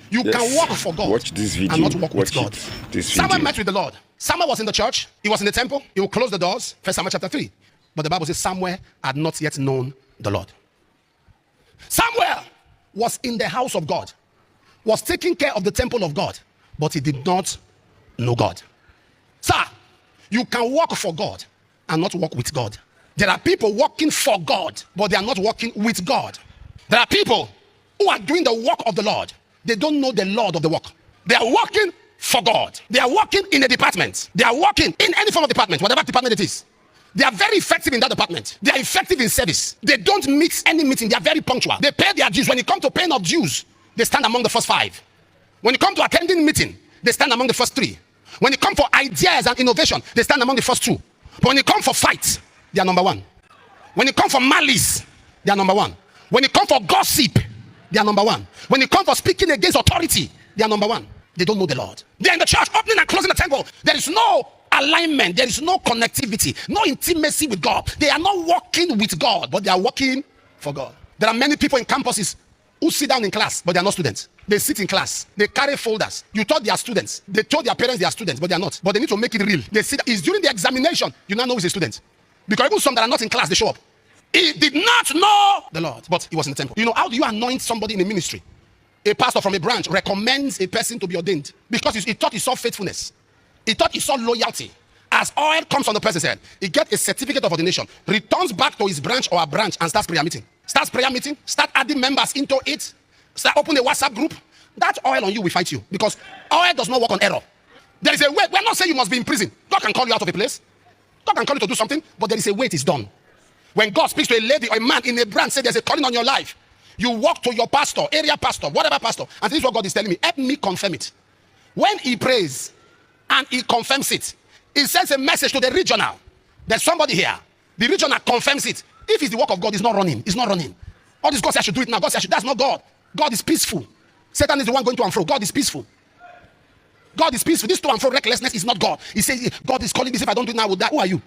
You can walk for God Watch this video and not walk with God. Samuel video. met with the Lord. Samuel was in the church. He was in the temple. He will close the doors. 1 Samuel chapter 3. But the Bible says Samuel had not yet known the Lord. Samuel was in the house of God, was taking care of the temple of God, but he did not know God. Sir, you can walk for God and not walk with God. There are people walking for God, but they are not walking with God. There are people who are doing the work of the Lord. They don't know the Lord of the work. They are working for God. They are working in a department. They are working in any form of department, whatever department it is. They are very effective in that department. They are effective in service. They don't miss any meeting. They are very punctual. They pay their dues. When it comes to paying of dues, they stand among the first 5. When it comes to attending meeting, they stand among the first 3. When it comes for ideas and innovation, they stand among the first 2. But when it comes for fights, they are number 1. When it comes for malice, they are number 1. When it comes for gossip, they are number 1. When it comes for speaking against authority, they are number 1. They don't know the Lord. They're in the church, opening and closing the temple. There is no alignment. There is no connectivity, no intimacy with God. They are not walking with God, but they are working for God. There are many people in campuses who sit down in class, but they are not students. They sit in class. They carry folders. You thought they are students. They told their parents they are students, but they are not. But they need to make it real. They sit. It's during the examination. You now know he's a student. Because even some that are not in class, they show up. He did not know the Lord, but he was in the temple. You know, how do you anoint somebody in a ministry? A pastor from a branch recommends a person to be ordained because he thought he saw faithfulness. He thought he saw loyalty. As oil comes on the person's head, he gets a certificate of ordination, returns back to his branch or a branch and starts prayer meeting. Start adding members into it, start opening a WhatsApp group. That oil on you will fight you because oil does not work on error. There is a way. We're not saying you must be in prison. God can call you out of a place. God can call you to do something, but there is a way it is done. When God speaks to a lady or a man in a branch, say there's a calling on your life, you walk to your pastor, area pastor, whatever pastor, and this is what God is telling me. Help me confirm it. When he prays and he confirms it, he sends a message to the regional. There's somebody here. The regional confirms it. If it's the work of God, it's not running. It's not running. All this God says I should do it now. God says that's not God. God is peaceful. Satan is the one going to and fro. God is peaceful. God is peaceful. This to and fro recklessness is not God. He says God is calling this. If I don't do it now, I will die. Who are you?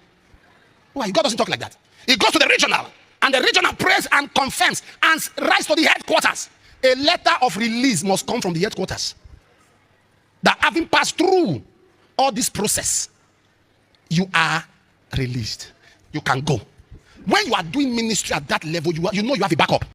Who are you? God doesn't talk like that. He goes to the regional, and the regional prays and confirms and writes to the headquarters. A letter of release must come from the headquarters. That having passed through all this process, you are released. You can go. When you are doing ministry at that level, you know you have a backup.